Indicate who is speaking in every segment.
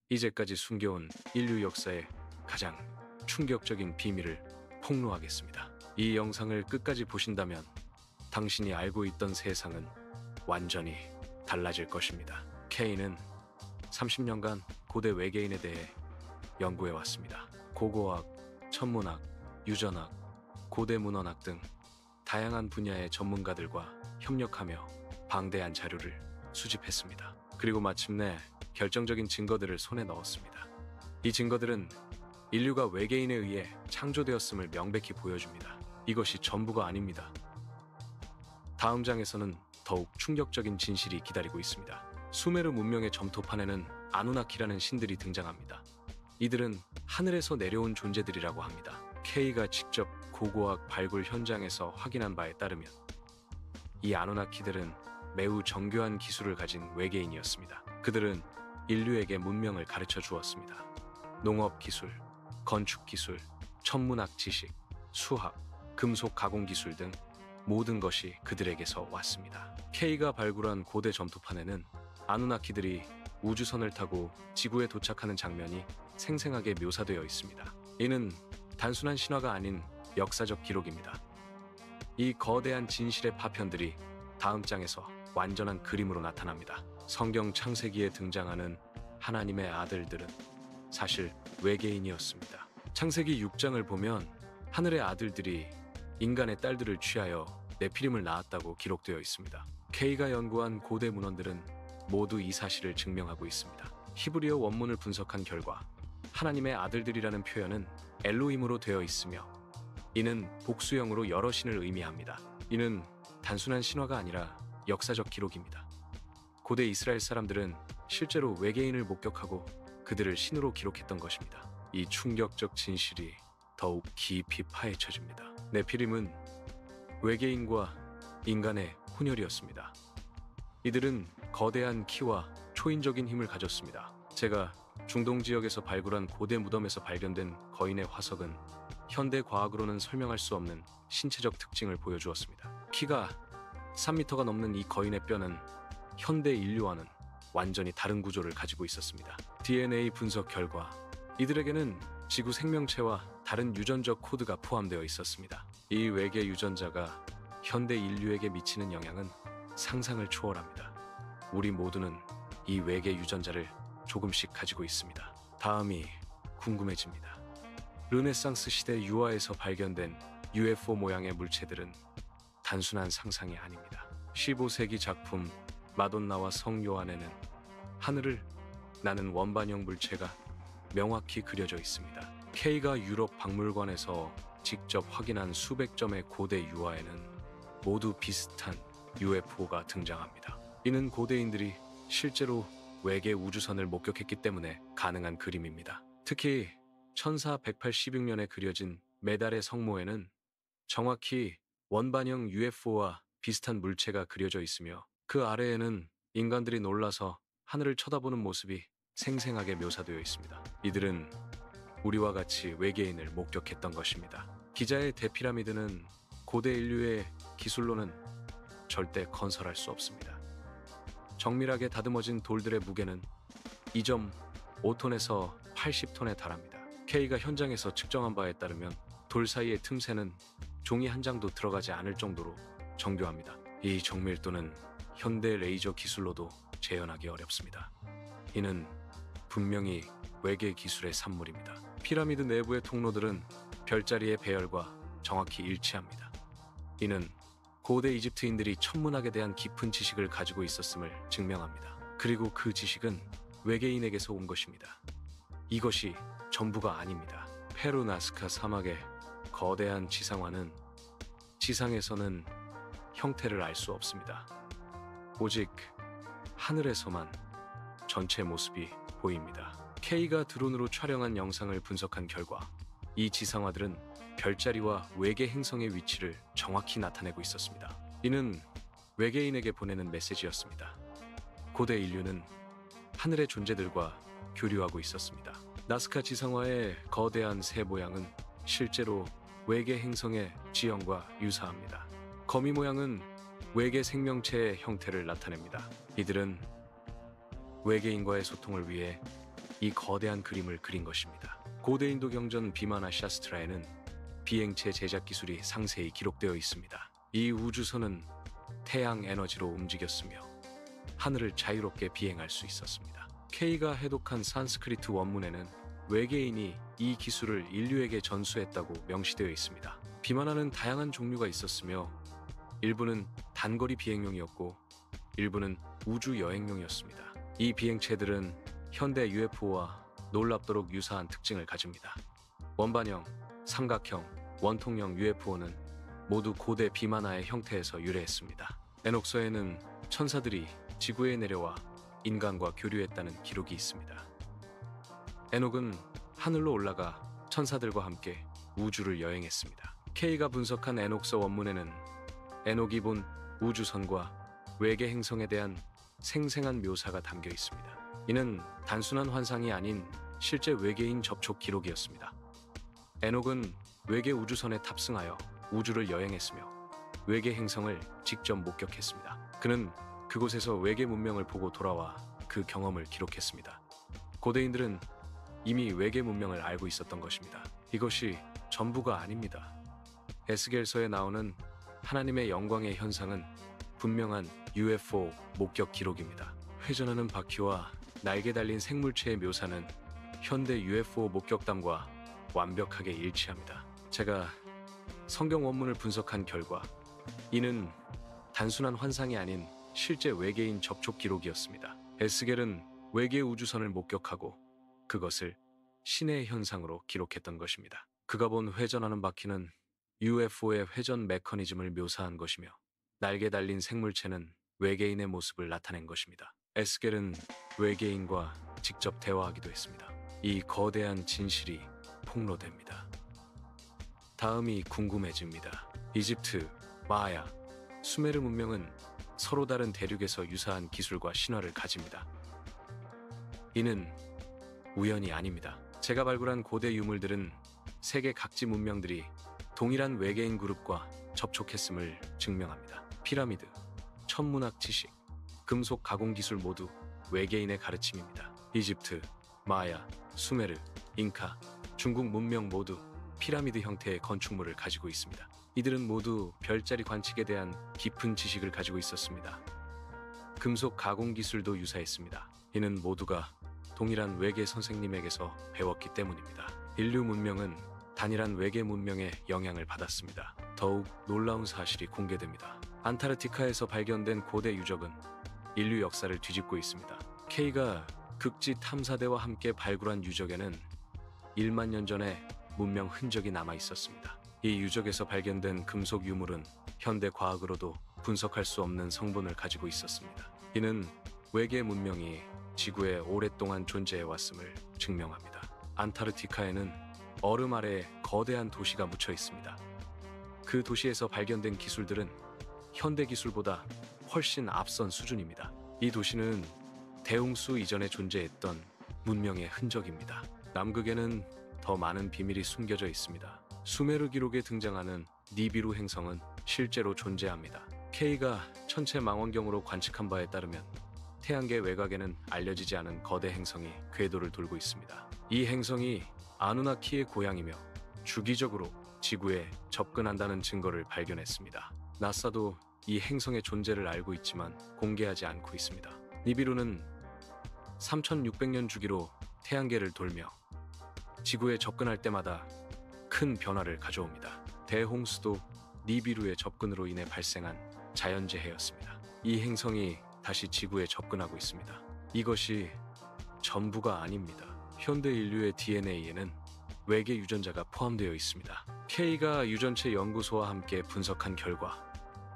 Speaker 1: 이제까지 숨겨온 인류 역사의 가장 충격적인 비밀을 폭로하겠습니다. 이 영상을 끝까지 보신다면 당신이 알고 있던 세상은 완전히 달라질 것입니다. K는 30년간 고대 외계인에 대해 연구해 왔습니다. 고고학, 천문학, 유전학, 고대 문헌학 등 다양한 분야의 전문가들과 협력하며 방대한 자료를 수집했습니다. 그리고 마침내 결정적인 증거들을 손에 넣었습니다. 이 증거들은 인류가 외계인에 의해 창조되었음을 명백히 보여줍니다. 이것이 전부가 아닙니다. 다음 장에서는 더욱 충격적인 진실이 기다리고 있습니다. 수메르 문명의 점토판에는 아누나키라는 신들이 등장합니다. 이들은 하늘에서 내려온 존재들이라고 합니다. K가 직접 고고학 발굴 현장에서 확인한 바에 따르면 이 아누나키들은 매우 정교한 기술을 가진 외계인이었습니다. 그들은 인류에게 문명을 가르쳐 주었습니다. 농업 기술, 건축 기술, 천문학 지식, 수학, 금속 가공 기술 등 모든 것이 그들에게서 왔습니다. K가 발굴한 고대 점토판에는 아누나키들이 우주선을 타고 지구에 도착하는 장면이 생생하게 묘사되어 있습니다. 이는 단순한 신화가 아닌 역사적 기록입니다. 이 거대한 진실의 파편들이 다음 장에서 완전한 그림으로 나타납니다. 성경 창세기에 등장하는 하나님의 아들들은 사실 외계인이었습니다. 창세기 6장을 보면 하늘의 아들들이 인간의 딸들을 취하여 네피림을 낳았다고 기록되어 있습니다. K가 연구한 고대 문헌들은 모두 이 사실을 증명하고 있습니다. 히브리어 원문을 분석한 결과 하나님의 아들들이라는 표현은 엘로힘으로 되어 있으며 이는 복수형으로 여러 신을 의미합니다. 이는 단순한 신화가 아니라 역사적 기록입니다. 고대 이스라엘 사람들은 실제로 외계인을 목격하고 그들을 신으로 기록했던 것입니다. 이 충격적 진실이 더욱 깊이 파헤쳐집니다. 네피림은 외계인과 인간의 혼혈이었습니다. 이들은 거대한 키와 초인적인 힘을 가졌습니다. 제가 중동 지역에서 발굴한 고대 무덤에서 발견된 거인의 화석은 현대 과학으로는 설명할 수 없는 신체적 특징을 보여주었습니다. 키가 3m가 넘는 이 거인의 뼈는 현대 인류와는 완전히 다른 구조를 가지고 있었습니다. DNA 분석 결과 이들에게는 지구 생명체와 다른 유전적 코드가 포함되어 있었습니다. 이 외계 유전자가 현대 인류에게 미치는 영향은 상상을 초월합니다. 우리 모두는 이 외계 유전자를 조금씩 가지고 있습니다. 다음이 궁금해집니다. 르네상스 시대 유화에서 발견된 UFO 모양의 물체들은 단순한 상상이 아닙니다. 15세기 작품 마돈나와 성 요한에는 하늘을 나는 원반형 물체가 명확히 그려져 있습니다. K가 유럽 박물관에서 직접 확인한 수백 점의 고대 유화에는 모두 비슷한 UFO가 등장합니다. 이는 고대인들이 실제로 외계 우주선을 목격했기 때문에 가능한 그림입니다. 특히 1486년에 그려진 메달의 성모에는 정확히 원반형 UFO와 비슷한 물체가 그려져 있으며 그 아래에는 인간들이 놀라서 하늘을 쳐다보는 모습이 생생하게 묘사되어 있습니다. 이들은 우리와 같이 외계인을 목격했던 것입니다. 기자의 대피라미드는 고대 인류의 기술로는 절대 건설할 수 없습니다. 정밀하게 다듬어진 돌들의 무게는 2.5톤에서 80톤에 달합니다. K가 현장에서 측정한 바에 따르면 돌 사이의 틈새는 종이 한 장도 들어가지 않을 정도로 정교합니다. 이 정밀도는 현대 레이저 기술로도 재현하기 어렵습니다. 이는 분명히 외계 기술의 산물입니다. 피라미드 내부의 통로들은 별자리의 배열과 정확히 일치합니다. 이는 고대 이집트인들이 천문학에 대한 깊은 지식을 가지고 있었음을 증명합니다. 그리고 그 지식은 외계인에게서 온 것입니다. 이것이 전부가 아닙니다. 페루 나스카 사막의 거대한 지상화는 지상에서는 형태를 알 수 없습니다. 오직 하늘에서만 전체 모습이 보입니다. K가 드론으로 촬영한 영상을 분석한 결과 이 지상화들은 별자리와 외계 행성의 위치를 정확히 나타내고 있었습니다. 이는 외계인에게 보내는 메시지였습니다. 고대 인류는 하늘의 존재들과 교류하고 있었습니다. 나스카 지상화의 거대한 새 모양은 실제로 외계 행성의 지형과 유사합니다. 거미 모양은 외계 생명체의 형태를 나타냅니다. 이들은 외계인과의 소통을 위해 이 거대한 그림을 그린 것입니다. 고대 인도 경전 비마나 샤스트라에는 비행체 제작 기술이 상세히 기록되어 있습니다. 이 우주선은 태양 에너지로 움직였으며 하늘을 자유롭게 비행할 수 있었습니다. K가 해독한 산스크리트 원문에는 외계인이 이 기술을 인류에게 전수했다고 명시되어 있습니다. 비마나는 다양한 종류가 있었으며 일부는 단거리 비행용이었고 일부는 우주 여행용이었습니다. 이 비행체들은 현대 UFO와 놀랍도록 유사한 특징을 가집니다. 원반형, 삼각형, 원통형 UFO는 모두 고대 비마나의 형태에서 유래했습니다. 에녹서에는 천사들이 지구에 내려와 인간과 교류했다는 기록이 있습니다. 에녹은 하늘로 올라가 천사들과 함께 우주를 여행했습니다. K가 분석한 에녹서 원문에는 에녹이 본 우주선과 외계 행성에 대한 생생한 묘사가 담겨 있습니다. 이는 단순한 환상이 아닌 실제 외계인 접촉 기록이었습니다. 에녹은 외계 우주선에 탑승하여 우주를 여행했으며 외계 행성을 직접 목격했습니다. 그는 그곳에서 외계 문명을 보고 돌아와 그 경험을 기록했습니다. 고대인들은 이미 외계 문명을 알고 있었던 것입니다. 이것이 전부가 아닙니다. 에스겔서에 나오는 하나님의 영광의 현상은 분명한 UFO 목격 기록입니다. 회전하는 바퀴와 날개 달린 생물체의 묘사는 현대 UFO 목격담과 완벽하게 일치합니다. 제가 성경 원문을 분석한 결과 이는 단순한 환상이 아닌 실제 외계인 접촉 기록이었습니다. 에스겔은 외계 우주선을 목격하고 그것을 신의 현상으로 기록했던 것입니다. 그가 본 회전하는 바퀴는 UFO의 회전 메커니즘을 묘사한 것이며 날개 달린 생물체는 외계인의 모습을 나타낸 것입니다. 에스겔은 외계인과 직접 대화하기도 했습니다. 이 거대한 진실이 폭로됩니다. 다음이 궁금해집니다. 이집트, 마야, 수메르 문명은 서로 다른 대륙에서 유사한 기술과 신화를 가집니다. 이는 우연이 아닙니다. 제가 발굴한 고대 유물들은 세계 각지 문명들이 동일한 외계인 그룹과 접촉했음을 증명합니다. 피라미드, 천문학 지식, 금속 가공 기술 모두 외계인의 가르침입니다. 이집트, 마야, 수메르, 잉카, 중국 문명 모두 피라미드 형태의 건축물을 가지고 있습니다. 이들은 모두 별자리 관측에 대한 깊은 지식을 가지고 있었습니다. 금속 가공 기술도 유사했습니다. 이는 모두가 동일한 외계 선생님에게서 배웠기 때문입니다. 인류 문명은 단일한 외계 문명의 영향을 받았습니다. 더욱 놀라운 사실이 공개됩니다. 안타르티카에서 발견된 고대 유적은 인류 역사를 뒤집고 있습니다. K가 극지 탐사대와 함께 발굴한 유적에는 1만 년 전의 문명 흔적이 남아 있었습니다. 이 유적에서 발견된 금속 유물은 현대 과학으로도 분석할 수 없는 성분을 가지고 있었습니다. 이는 외계 문명이 지구에 오랫동안 존재해 왔음을 증명합니다. 안타르티카에는 얼음 아래에 거대한 도시가 묻혀 있습니다. 그 도시에서 발견된 기술들은 현대 기술보다 훨씬 앞선 수준입니다. 이 도시는 대홍수 이전에 존재했던 문명의 흔적입니다. 남극에는 더 많은 비밀이 숨겨져 있습니다. 수메르 기록에 등장하는 니비루 행성은 실제로 존재합니다. K가 천체 망원경으로 관측한 바에 따르면 태양계 외곽에는 알려지지 않은 거대 행성이 궤도를 돌고 있습니다. 이 행성이 아누나키의 고향이며 주기적으로 지구에 접근한다는 증거를 발견했습니다. 나사도 이 행성의 존재를 알고 있지만 공개하지 않고 있습니다. 니비루는 3600년 주기로 태양계를 돌며 지구에 접근할 때마다 큰 변화를 가져옵니다. 대홍수도 니비루의 접근으로 인해 발생한 자연재해였습니다. 이 행성이 다시 지구에 접근하고 있습니다. 이것이 전부가 아닙니다. 현대 인류의 DNA에는 외계 유전자가 포함되어 있습니다. K가 유전체 연구소와 함께 분석한 결과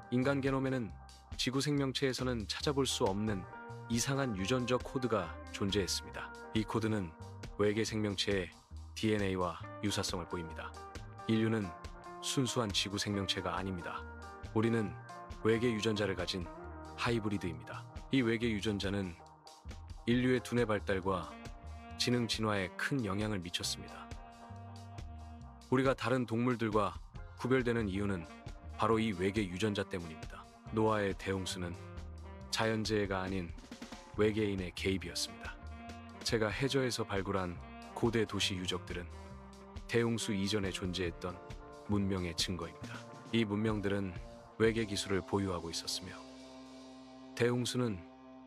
Speaker 1: 인간 게놈에는 지구 생명체에서는 찾아볼 수 없는 이상한 유전적 코드가 존재했습니다. 이 코드는 외계 생명체의 DNA와 유사성을 보입니다. 인류는 순수한 지구 생명체가 아닙니다. 우리는 외계 유전자를 가진 하이브리드입니다. 이 외계 유전자는 인류의 두뇌 발달과 지능 진화에 큰 영향을 미쳤습니다. 우리가 다른 동물들과 구별되는 이유는 바로 이 외계 유전자 때문입니다. 노아의 대홍수는 자연재해가 아닌 외계인의 개입이었습니다. 제가 해저에서 발굴한 고대 도시 유적들은 대홍수 이전에 존재했던 문명의 증거입니다. 이 문명들은 외계 기술을 보유하고 있었으며 대홍수는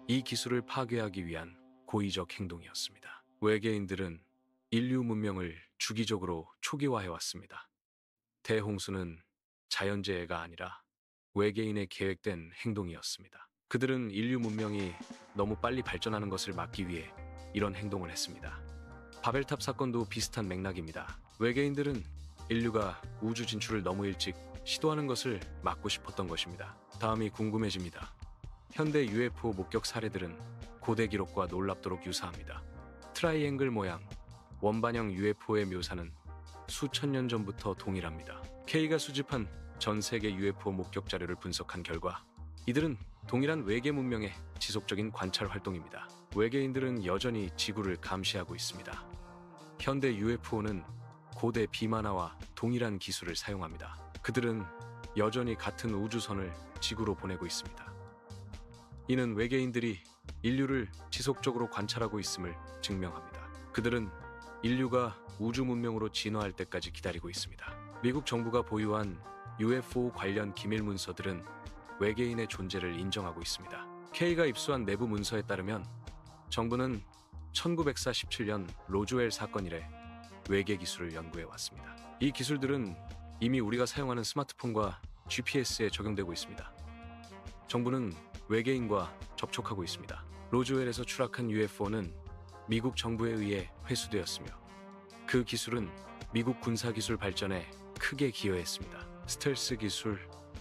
Speaker 1: 이 기술을 파괴하기 위한 고의적 행동이었습니다. 외계인들은 인류 문명을 주기적으로 초기화해왔습니다. 대홍수는 자연재해가 아니라 외계인의 계획된 행동이었습니다. 그들은 인류 문명이 너무 빨리 발전하는 것을 막기 위해 이런 행동을 했습니다. 바벨탑 사건도 비슷한 맥락입니다. 외계인들은 인류가 우주 진출을 너무 일찍 시도하는 것을 막고 싶었던 것입니다. 다음이 궁금해집니다. 현대 UFO 목격 사례들은 고대 기록과 놀랍도록 유사합니다. 트라이앵글 모양, 원반형 UFO의 묘사는 수천 년 전부터 동일합니다. K가 수집한 전 세계 UFO 목격 자료를 분석한 결과 이들은 동일한 외계 문명의 지속적인 관찰 활동입니다. 외계인들은 여전히 지구를 감시하고 있습니다. 현대 UFO는 고대 비만화와 동일한 기술을 사용합니다. 그들은 여전히 같은 우주선을 지구로 보내고 있습니다. 이는 외계인들이 인류를 지속적으로 관찰하고 있음을 증명합니다. 그들은 인류가 우주 문명으로 진화할 때까지 기다리고 있습니다. 미국 정부가 보유한 UFO 관련 기밀 문서들은 외계인의 존재를 인정하고 있습니다. K가 입수한 내부 문서에 따르면 정부는 1947년 로즈웰 사건 이래 외계 기술을 연구해 왔습니다. 이 기술들은 이미 우리가 사용하는 스마트폰과 GPS에 적용되고 있습니다. 정부는 외계인과 접촉하고 있습니다. 로즈웰에서 추락한 UFO는 미국 정부에 의해 회수되었으며 그 기술은 미국 군사기술 발전에 크게 기여했습니다. 스텔스 기술,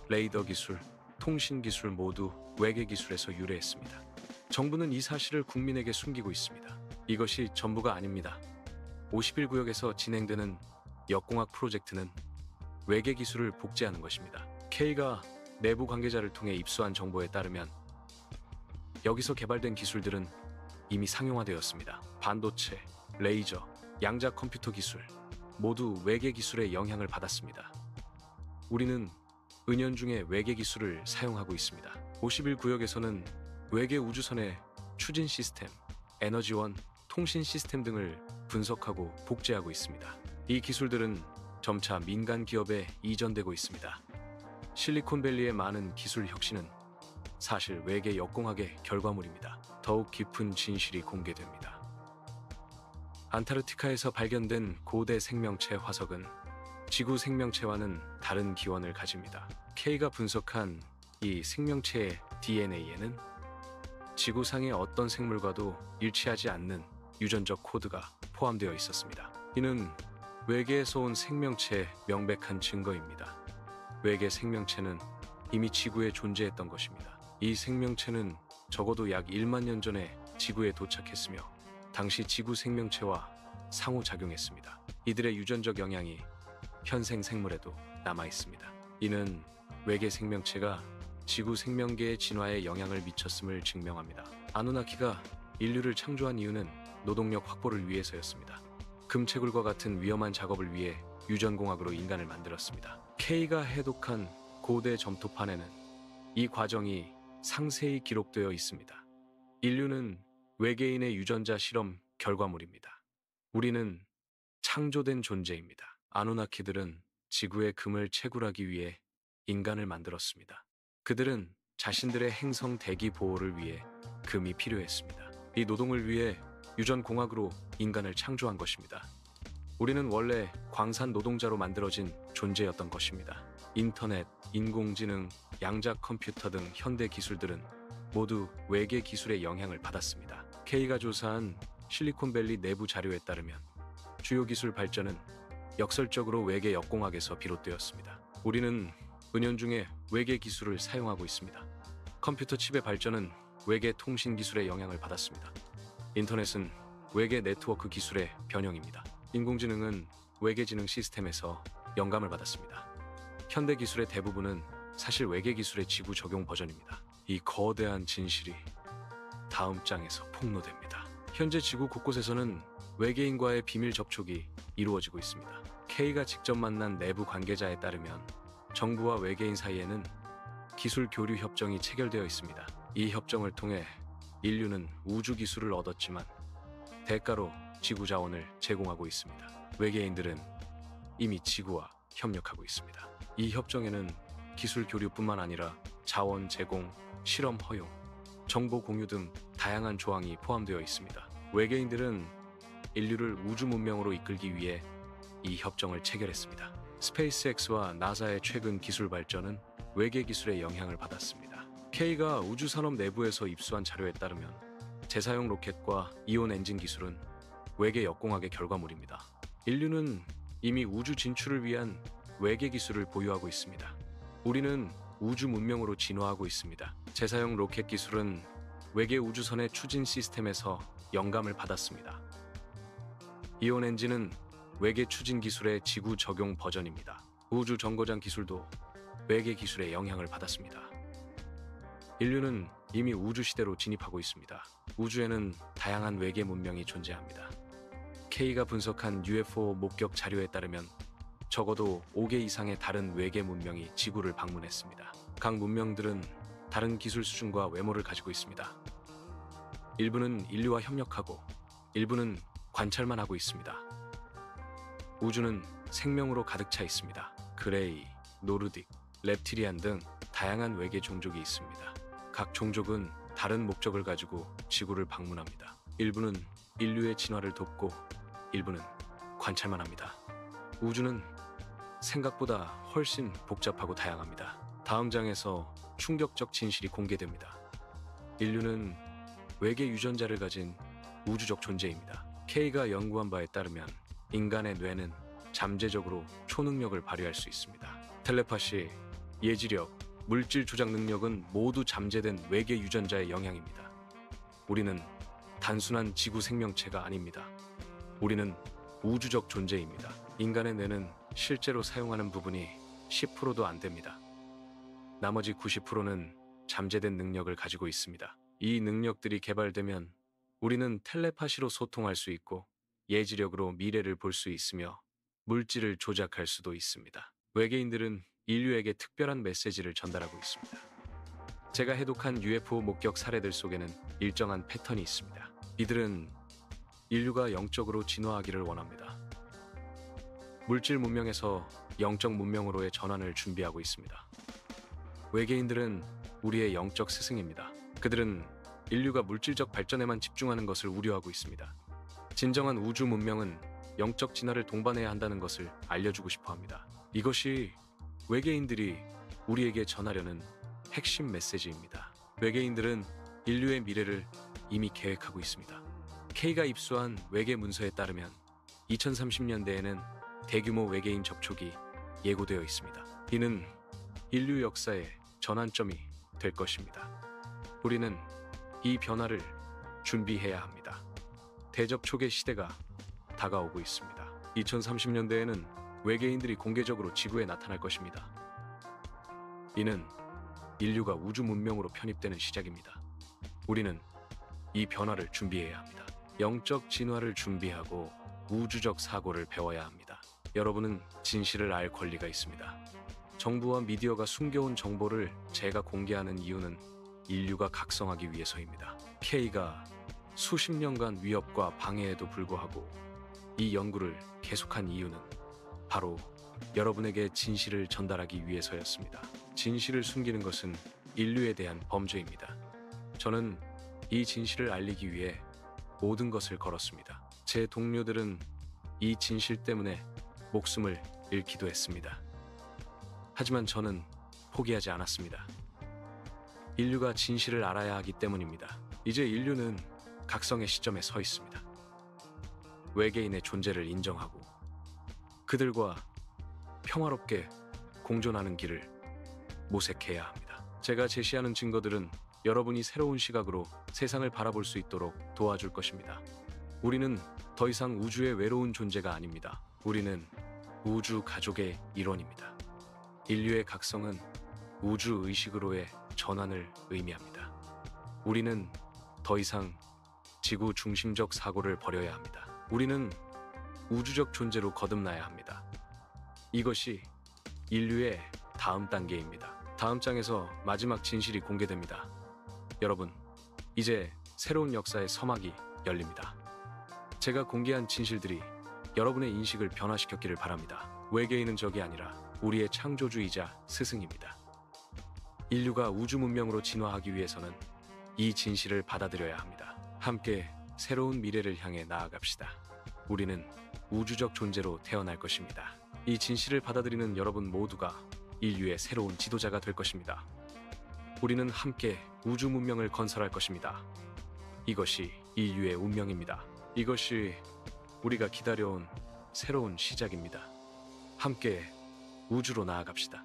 Speaker 1: 레이더 기술, 통신 기술 모두 외계 기술에서 유래했습니다. 정부는 이 사실을 국민에게 숨기고 있습니다. 이것이 전부가 아닙니다. 51구역에서 진행되는 역공학 프로젝트는 외계 기술을 복제하는 것입니다. K가 내부 관계자를 통해 입수한 정보에 따르면 여기서 개발된 기술들은 이미 상용화되었습니다. 반도체, 레이저, 양자 컴퓨터 기술 모두 외계 기술의 영향을 받았습니다. 우리는 은연중에 외계 기술을 사용하고 있습니다. 51구역에서는 외계 우주선의 추진 시스템, 에너지원, 통신 시스템 등을 분석하고 복제하고 있습니다. 이 기술들은 점차 민간 기업에 이전되고 있습니다. 실리콘밸리의 많은 기술 혁신은 사실 외계 역공학의 결과물입니다. 더욱 깊은 진실이 공개됩니다. 안타르티카에서 발견된 고대 생명체 화석은 지구 생명체와는 다른 기원을 가집니다. K가 분석한 이 생명체의 DNA에는 지구상의 어떤 생물과도 일치하지 않는 유전적 코드가 포함되어 있었습니다. 이는 외계에서 온 생명체의 명백한 증거입니다. 외계 생명체는 이미 지구에 존재했던 것입니다. 이 생명체는 적어도 약 1만 년 전에 지구에 도착했으며 당시 지구 생명체와 상호작용했습니다. 이들의 유전적 영향이 현생 생물에도 남아 있습니다. 이는 외계 생명체가 지구 생명계의 진화에 영향을 미쳤음을 증명합니다. 아누나키가 인류를 창조한 이유는 노동력 확보를 위해서였습니다. 금채굴과 같은 위험한 작업을 위해 유전공학으로 인간을 만들었습니다. K가 해독한 고대 점토판에는 이 과정이 상세히 기록되어 있습니다. 인류는 외계인의 유전자 실험 결과물입니다. 우리는 창조된 존재입니다. 아누나키들은 지구의 금을 채굴하기 위해 인간을 만들었습니다. 그들은 자신들의 행성 대기 보호를 위해 금이 필요했습니다. 이 노동을 위해 유전공학으로 인간을 창조한 것입니다. 우리는 원래 광산 노동자로 만들어진 존재였던 것입니다. 인터넷, 인공지능, 양자 컴퓨터 등 현대 기술들은 모두 외계 기술의 영향을 받았습니다. K가 조사한 실리콘밸리 내부 자료에 따르면 주요 기술 발전은 역설적으로 외계 역공학에서 비롯되었습니다. 우리는 은연중에 외계 기술을 사용하고 있습니다. 컴퓨터 칩의 발전은 외계 통신 기술의 영향을 받았습니다. 인터넷은 외계 네트워크 기술의 변형입니다. 인공지능은 외계 지능 시스템에서 영감을 받았습니다. 현대 기술의 대부분은 사실 외계 기술의 지구 적용 버전입니다. 이 거대한 진실이 다음 장에서 폭로됩니다. 현재 지구 곳곳에서는 외계인과의 비밀 접촉이 이루어지고 있습니다. K가 직접 만난 내부 관계자에 따르면 정부와 외계인 사이에는 기술 교류 협정이 체결되어 있습니다. 이 협정을 통해 인류는 우주 기술을 얻었지만 대가로 지구 자원을 제공하고 있습니다. 외계인들은 이미 지구와 협력하고 있습니다. 이 협정에는 기술 교류뿐만 아니라 자원 제공, 실험 허용, 정보 공유 등 다양한 조항이 포함되어 있습니다. 외계인들은 인류를 우주 문명으로 이끌기 위해 이 협정을 체결했습니다. 스페이스X와 나사의 최근 기술 발전은 외계 기술의 영향을 받았습니다. K가 우주 산업 내부에서 입수한 자료에 따르면 재사용 로켓과 이온 엔진 기술은 외계 역공학의 결과물입니다. 인류는 이미 우주 진출을 위한 외계 기술을 보유하고 있습니다. 우리는 우주 문명으로 진화하고 있습니다. 재사용 로켓 기술은 외계 우주선의 추진 시스템에서 영감을 받았습니다. 이온 엔진은 외계 추진 기술의 지구 적용 버전입니다. 우주 정거장 기술도 외계 기술의 영향을 받았습니다. 인류는 이미 우주 시대로 진입하고 있습니다. 우주에는 다양한 외계 문명이 존재합니다. K가 분석한 UFO 목격 자료에 따르면 적어도 5개 이상의 다른 외계 문명이 지구를 방문했습니다. 각 문명들은 다른 기술 수준과 외모를 가지고 있습니다. 일부는 인류와 협력하고 일부는 관찰만 하고 있습니다. 우주는 생명으로 가득 차 있습니다. 그레이, 노르딕, 렙티리안 등 다양한 외계 종족이 있습니다. 각 종족은 다른 목적을 가지고 지구를 방문합니다. 일부는 인류의 진화를 돕고 일부는 관찰만 합니다. 우주는 생각보다 훨씬 복잡하고 다양합니다. 다음 장에서 충격적 진실이 공개됩니다. 인류는 외계 유전자를 가진 우주적 존재입니다. K가 연구한 바에 따르면 인간의 뇌는 잠재적으로 초능력을 발휘할 수 있습니다. 텔레파시, 예지력, 물질 조작 능력은 모두 잠재된 외계 유전자의 영향입니다. 우리는 단순한 지구 생명체가 아닙니다. 우리는 우주적 존재입니다. 인간의 뇌는 실제로 사용하는 부분이 10%도 안 됩니다. 나머지 90%는 잠재된 능력을 가지고 있습니다. 이 능력들이 개발되면 우리는 텔레파시로 소통할 수 있고 예지력으로 미래를 볼 수 있으며 물질을 조작할 수도 있습니다. 외계인들은 인류에게 특별한 메시지를 전달하고 있습니다. 제가 해독한 UFO 목격 사례들 속에는 일정한 패턴이 있습니다. 이들은 인류가 영적으로 진화하기를 원합니다. 물질 문명에서 영적 문명으로의 전환을 준비하고 있습니다. 외계인들은 우리의 영적 스승입니다. 그들은 인류가 물질적 발전에만 집중하는 것을 우려하고 있습니다. 진정한 우주 문명은 영적 진화를 동반해야 한다는 것을 알려주고 싶어 합니다. 이것이 외계인들이 우리에게 전하려는 핵심 메시지입니다. 외계인들은 인류의 미래를 이미 계획하고 있습니다. K가 입수한 외계 문서에 따르면 2030년대에는 대규모 외계인 접촉이 예고되어 있습니다. 이는 인류 역사의 전환점이 될 것입니다. 우리는 이 변화를 준비해야 합니다. 대접촉의 시대가 다가오고 있습니다. 2030년대에는 외계인들이 공개적으로 지구에 나타날 것입니다. 이는 인류가 우주 문명으로 편입되는 시작입니다. 우리는 이 변화를 준비해야 합니다. 영적 진화를 준비하고 우주적 사고를 배워야 합니다. 여러분은 진실을 알 권리가 있습니다. 정부와 미디어가 숨겨온 정보를 제가 공개하는 이유는 인류가 각성하기 위해서입니다. K가 수십 년간 위협과 방해에도 불구하고 이 연구를 계속한 이유는 바로 여러분에게 진실을 전달하기 위해서였습니다. 진실을 숨기는 것은 인류에 대한 범죄입니다. 저는 이 진실을 알리기 위해 모든 것을 걸었습니다. 제 동료들은 이 진실 때문에 목숨을 잃기도 했습니다. 하지만 저는 포기하지 않았습니다. 인류가 진실을 알아야 하기 때문입니다. 이제 인류는 각성의 시점에 서 있습니다. 외계인의 존재를 인정하고 그들과 평화롭게 공존하는 길을 모색해야 합니다. 제가 제시하는 증거들은 여러분이 새로운 시각으로 세상을 바라볼 수 있도록 도와줄 것입니다. 우리는 더 이상 우주의 외로운 존재가 아닙니다. 우리는 우주 가족의 일원입니다. 인류의 각성은 우주 의식으로의 전환을 의미합니다. 우리는 더 이상 지구 중심적 사고를 버려야 합니다. 우리는 우주적 존재로 거듭나야 합니다. 이것이 인류의 다음 단계입니다. 다음 장에서 마지막 진실이 공개됩니다. 여러분, 이제 새로운 역사의 서막이 열립니다. 제가 공개한 진실들이 여러분의 인식을 변화시켰기를 바랍니다. 외계인은 적이 아니라 우리의 창조주이자 스승입니다. 인류가 우주 문명으로 진화하기 위해서는 이 진실을 받아들여야 합니다. 함께 새로운 미래를 향해 나아갑시다. 우리는 우주적 존재로 태어날 것입니다. 이 진실을 받아들이는 여러분 모두가 인류의 새로운 지도자가 될 것입니다. 우리는 함께 우주 문명을 건설할 것입니다. 이것이 인류의 운명입니다. 이것이 우리가 기다려온 새로운 시작입니다. 함께 우주로 나아갑시다.